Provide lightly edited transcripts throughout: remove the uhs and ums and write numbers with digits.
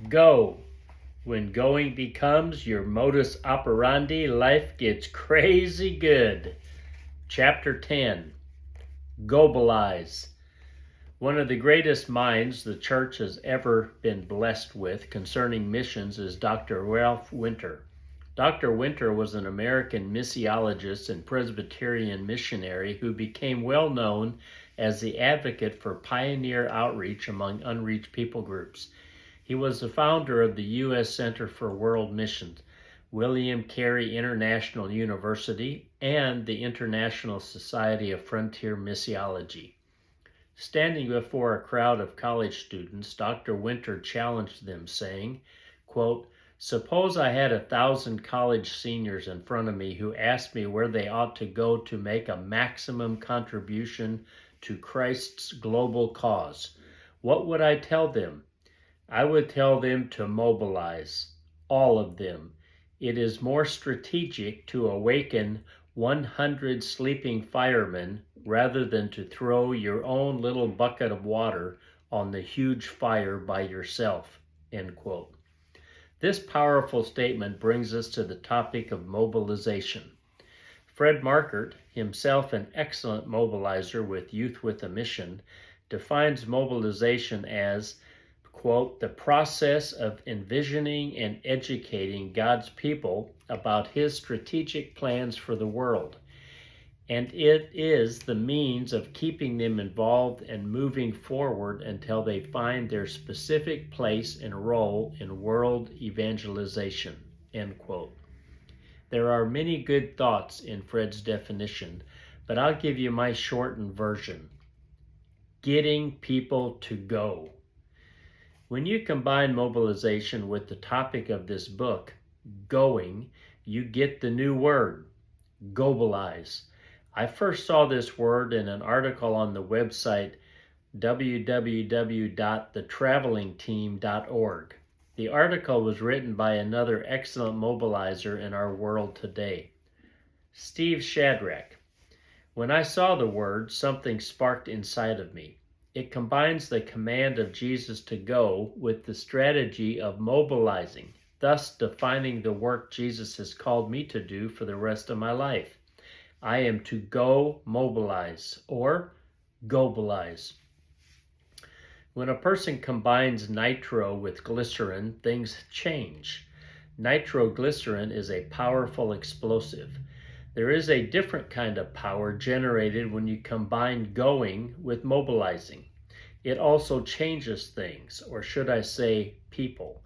Go. When going becomes your modus operandi, life gets crazy good. Chapter 10. Globalize. One of the greatest minds the church has ever been blessed with concerning missions is Dr. Ralph Winter. Dr. Winter was an American missiologist and Presbyterian missionary who became well known as the advocate for pioneer outreach among unreached people groups. He was the founder of the U.S. Center for World Missions, William Carey International University, and the International Society of Frontier Missiology. Standing before a crowd of college students, Dr. Winter challenged them, saying, quote, "Suppose I had 1,000 college seniors in front of me who asked me where they ought to go to make a maximum contribution to Christ's global cause. What would I tell them? I would tell them to mobilize, all of them. It is more strategic to awaken 100 sleeping firemen rather than to throw your own little bucket of water on the huge fire by yourself." End quote. This powerful statement brings us to the topic of mobilization. Fred Markert, himself an excellent mobilizer with Youth with a Mission, defines mobilization as, quote, "the process of envisioning and educating God's people about His strategic plans for the world, and it is the means of keeping them involved and moving forward until they find their specific place and role in world evangelization," end quote. There are many good thoughts in Fred's definition, but I'll give you my shortened version. Getting people to go. When you combine mobilization with the topic of this book, going, you get the new word, globalize. I first saw this word in an article on the website www.thetravelingteam.org. The article was written by another excellent mobilizer in our world today, Steve Shadrach. When I saw the word, something sparked inside of me. It combines the command of Jesus to go with the strategy of mobilizing, thus defining the work Jesus has called me to do for the rest of my life. I am to go mobilize or globalize. When a person combines nitro with glycerin, things change. Nitroglycerin is a powerful explosive. There is a different kind of power generated when you combine going with mobilizing. It also changes things, or should I say people.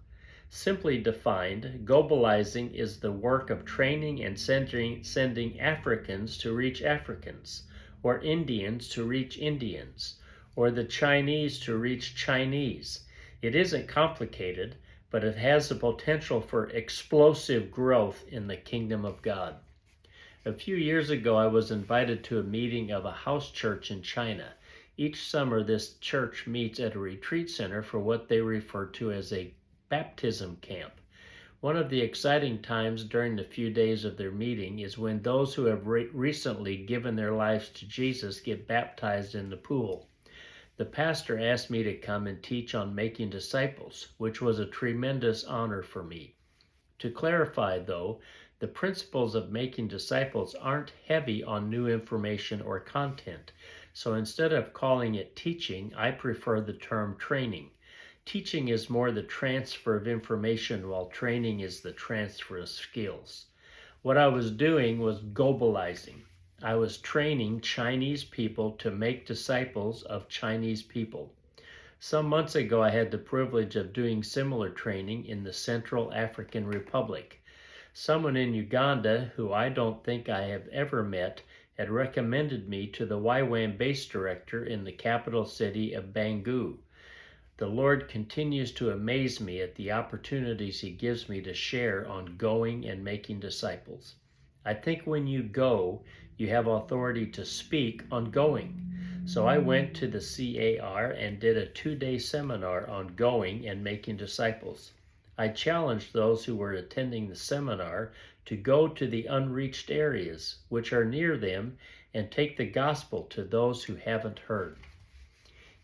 Simply defined, globalizing is the work of training and sending Africans to reach Africans, or Indians to reach Indians, or the Chinese to reach Chinese. It isn't complicated, but it has the potential for explosive growth in the kingdom of God. A few years ago, I was invited to a meeting of a house church in China. Each summer, this church meets at a retreat center for what they refer to as a baptism camp. One of the exciting times during the few days of their meeting is when those who have recently given their lives to Jesus get baptized in the pool. The pastor asked me to come and teach on making disciples, which was a tremendous honor for me. To clarify, though, the principles of making disciples aren't heavy on new information or content, so instead of calling it teaching, I prefer the term training. Teaching is more the transfer of information, while training is the transfer of skills. What I was doing was globalizing. I was training Chinese people to make disciples of Chinese people. Some months ago, I had the privilege of doing similar training in the Central African Republic. Someone in Uganda, who I don't think I have ever met, had recommended me to the YWAM base director in the capital city of Bangui. The Lord continues to amaze me at the opportunities He gives me to share on going and making disciples. I think when you go, you have authority to speak on going. So I went to the CAR and did a 2-day seminar on going and making disciples. I challenged those who were attending the seminar to go to the unreached areas which are near them and take the gospel to those who haven't heard.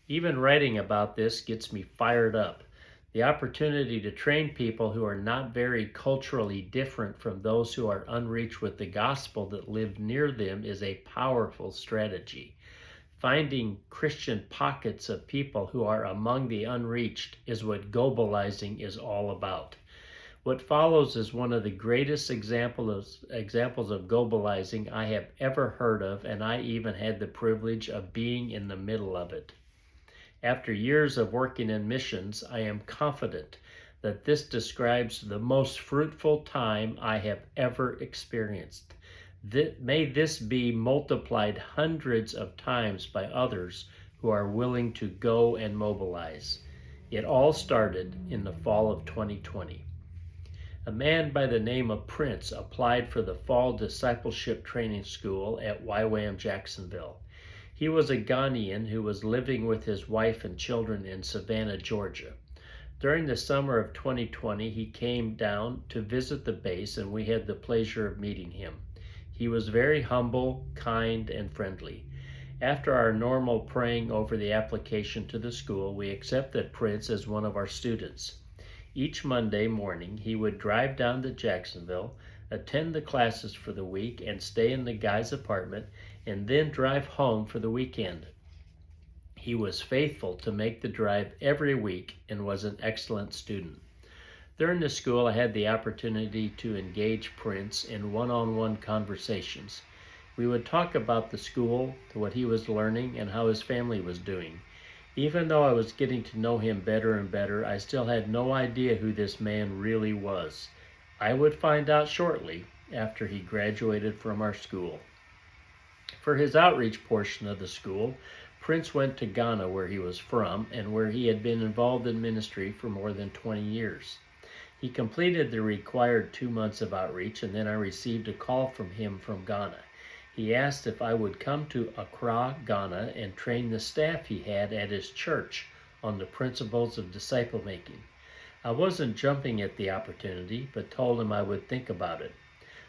Even writing about this gets me fired up. The opportunity to train people who are not very culturally different from those who are unreached with the gospel that live near them is a powerful strategy. Finding Christian pockets of people who are among the unreached is what globalizing is all about. What follows is one of the greatest examples of globalizing I have ever heard of, and I even had the privilege of being in the middle of it. After years of working in missions, I am confident that this describes the most fruitful time I have ever experienced. May this be multiplied hundreds of times by others who are willing to go and mobilize. It all started in the fall of 2020. A man by the name of Prince applied for the Fall Discipleship Training School at YWAM Jacksonville. He was a Ghanaian who was living with his wife and children in Savannah, Georgia. During the summer of 2020, he came down to visit the base, and we had the pleasure of meeting him. He was very humble, kind, and friendly. After our normal praying over the application to the school, we accepted Prince as one of our students. Each Monday morning, he would drive down to Jacksonville, attend the classes for the week, and stay in the guy's apartment, and then drive home for the weekend. He was faithful to make the drive every week and was an excellent student. During the school, I had the opportunity to engage Prince in one-on-one conversations. We would talk about the school, what he was learning, and how his family was doing. Even though I was getting to know him better and better, I still had no idea who this man really was. I would find out shortly after he graduated from our school. For his outreach portion of the school, Prince went to Ghana, where he was from, and where he had been involved in ministry for more than 20 years. He completed the required 2 months of outreach, and then I received a call from him from Ghana. He asked if I would come to Accra, Ghana, and train the staff he had at his church on the principles of disciple making. I wasn't jumping at the opportunity, but told him I would think about it.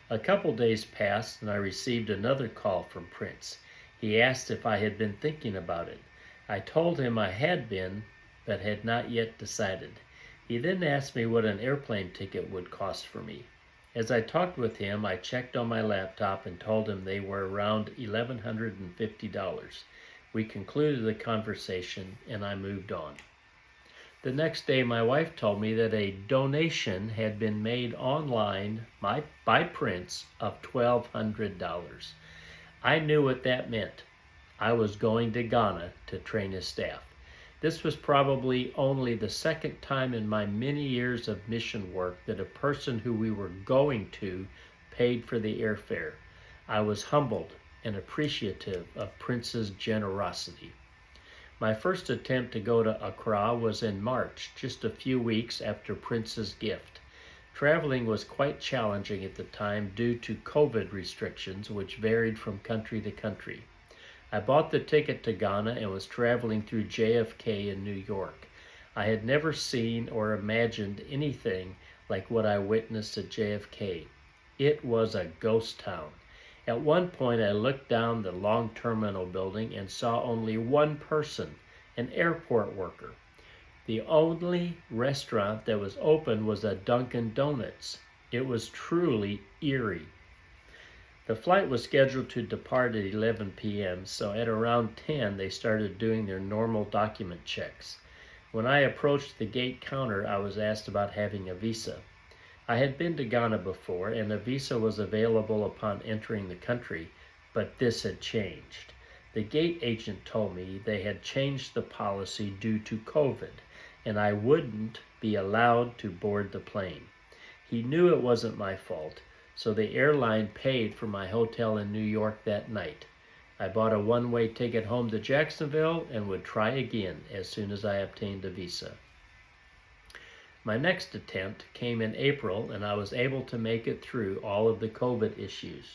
A couple days passed, and I received another call from Prince. He asked if I had been thinking about it. I told him I had been, but had not yet decided. He then asked me what an airplane ticket would cost for me. As I talked with him, I checked on my laptop and told him they were around $1,150. We concluded the conversation, and I moved on. The next day, my wife told me that a donation had been made online by Prince of $1,200. I knew what that meant. I was going to Ghana to train his staff. This was probably only the second time in my many years of mission work that a person who we were going to paid for the airfare. I was humbled and appreciative of Prince's generosity. My first attempt to go to Accra was in March, just a few weeks after Prince's gift. Traveling was quite challenging at the time due to COVID restrictions, which varied from country to country. I bought the ticket to Ghana and was traveling through JFK in New York. I had never seen or imagined anything like what I witnessed at JFK. It was a ghost town. At one point, I looked down the long terminal building and saw only one person, an airport worker. The only restaurant that was open was a Dunkin' Donuts. It was truly eerie. The flight was scheduled to depart at 11 p.m., so at around 10 they started doing their normal document checks. When I approached the gate counter, I was asked about having a visa. I had been to Ghana before, and a visa was available upon entering the country, but this had changed. The gate agent told me they had changed the policy due to COVID, and I wouldn't be allowed to board the plane. He knew it wasn't my fault, so the airline paid for my hotel in New York that night. I bought a one-way ticket home to Jacksonville and would try again as soon as I obtained a visa. My next attempt came in April, and I was able to make it through all of the COVID issues.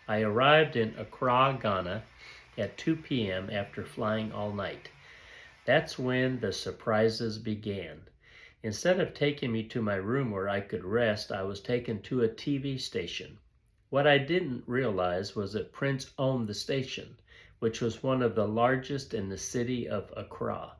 I arrived in Accra, Ghana at 2 p.m. after flying all night. That's when the surprises began. Instead of taking me to my room where I could rest, I was taken to a TV station. What I didn't realize was that Prince owned the station, which was one of the largest in the city of Accra.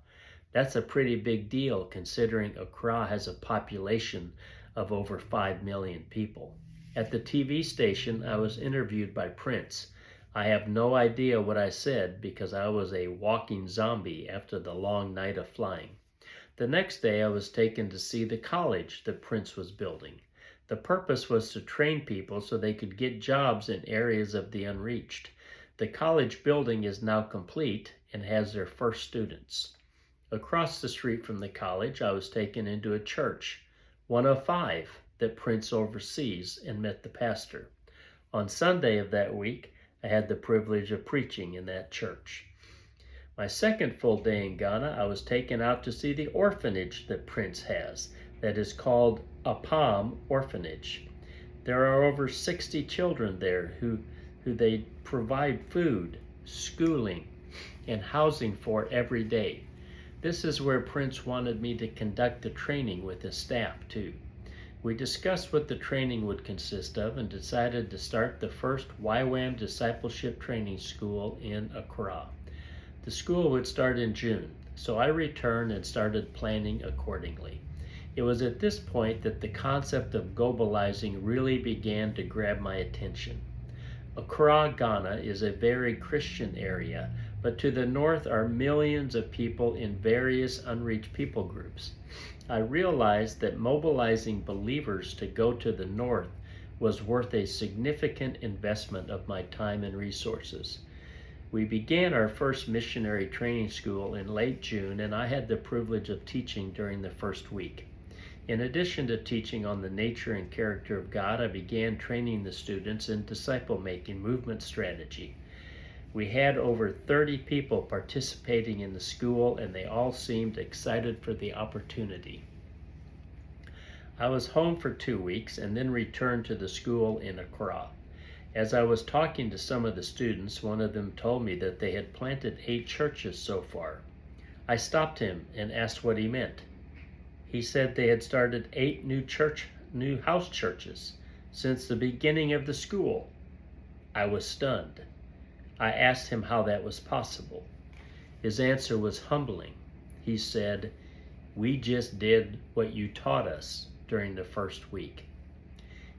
That's a pretty big deal considering Accra has a population of over 5 million people. At the TV station, I was interviewed by Prince. I have no idea what I said because I was a walking zombie after the long night of flying. The next day, I was taken to see the college that Prince was building. The purpose was to train people so they could get jobs in areas of the unreached. The college building is now complete and has their first students. Across the street from the college, I was taken into a church, one of 5 that Prince oversees, and met the pastor. On Sunday of that week, I had the privilege of preaching in that church. My second full day in Ghana, I was taken out to see the orphanage that Prince has, that is called Apam Orphanage. There are over 60 children there who they provide food, schooling, and housing for every day. This is where Prince wanted me to conduct the training with his staff too. We discussed what the training would consist of and decided to start the first YWAM Discipleship Training School in Accra. The school would start in June, so I returned and started planning accordingly. It was at this point that the concept of globalizing really began to grab my attention. Accra, Ghana is a very Christian area, but to the north are millions of people in various unreached people groups. I realized that mobilizing believers to go to the north was worth a significant investment of my time and resources. We began our first missionary training school in late June, and I had the privilege of teaching during the first week. In addition to teaching on the nature and character of God, I began training the students in disciple-making movement strategy. We had over 30 people participating in the school, and they all seemed excited for the opportunity. I was home for 2 weeks and then returned to the school in Accra. As I was talking to some of the students, one of them told me that they had planted 8 churches so far. I stopped him and asked what he meant. He said they had started 8 new house churches since the beginning of the school. I was stunned. I asked him how that was possible. His answer was humbling. He said, "We just did what you taught us during the first week."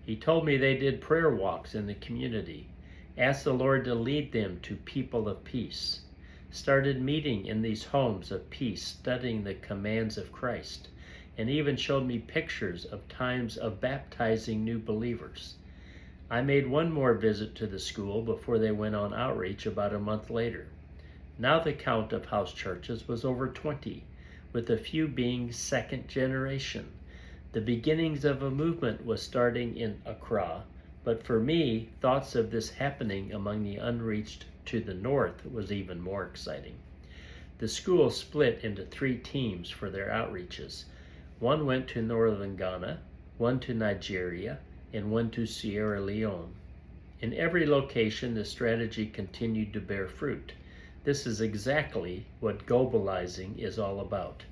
He told me they did prayer walks in the community, asked the Lord to lead them to people of peace, started meeting in these homes of peace, studying the commands of Christ, and even showed me pictures of times of baptizing new believers. I made one more visit to the school before they went on outreach about a month later. Now the count of house churches was over 20, with a few being second generation. The beginnings of a movement was starting in Accra, but for me, thoughts of this happening among the unreached to the north was even more exciting. The school split into 3 teams for their outreaches. One went to northern Ghana, one to Nigeria, and one to Sierra Leone. In every location, the strategy continued to bear fruit. This is exactly what globalizing is all about.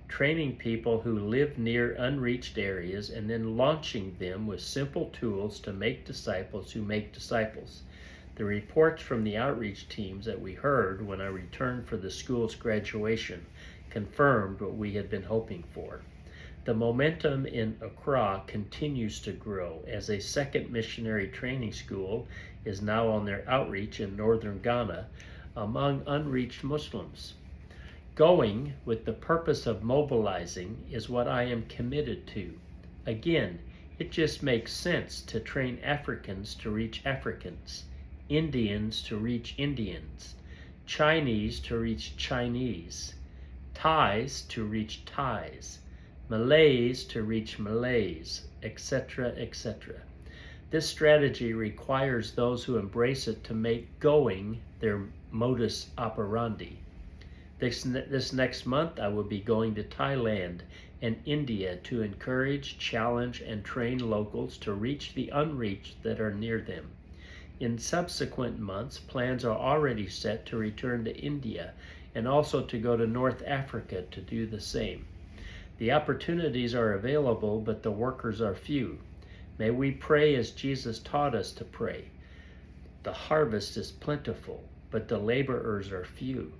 Training people who live near unreached areas and then launching them with simple tools to make disciples who make disciples. The reports from the outreach teams that we heard when I returned for the school's graduation confirmed what we had been hoping for. The momentum in Accra continues to grow as a second missionary training school is now on their outreach in northern Ghana among unreached Muslims. Going with the purpose of mobilizing is what I am committed to. Again, it just makes sense to train Africans to reach Africans, Indians to reach Indians, Chinese to reach Chinese, Thais to reach Thais, Malays to reach Malays, etc., etc. This strategy requires those who embrace it to make going their modus operandi. This next month, I will be going to Thailand and India to encourage, challenge, and train locals to reach the unreached that are near them. In subsequent months, plans are already set to return to India and also to go to North Africa to do the same. The opportunities are available, but the workers are few. May we pray as Jesus taught us to pray. The harvest is plentiful, but the laborers are few.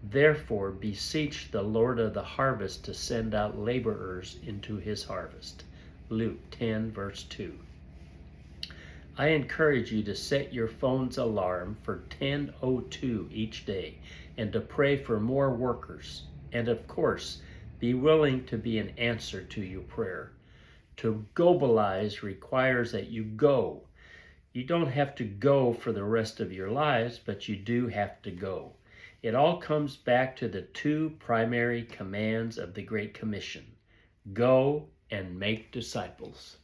Therefore beseech the Lord of the harvest to send out laborers into his harvest. Luke 10, verse 2. I encourage you to set your phone's alarm for 10:02 each day and to pray for more workers. And of course, be willing to be an answer to your prayer. To globalize requires that you go. You don't have to go for the rest of your lives, but you do have to go. It all comes back to the two primary commands of the Great Commission: go and make disciples.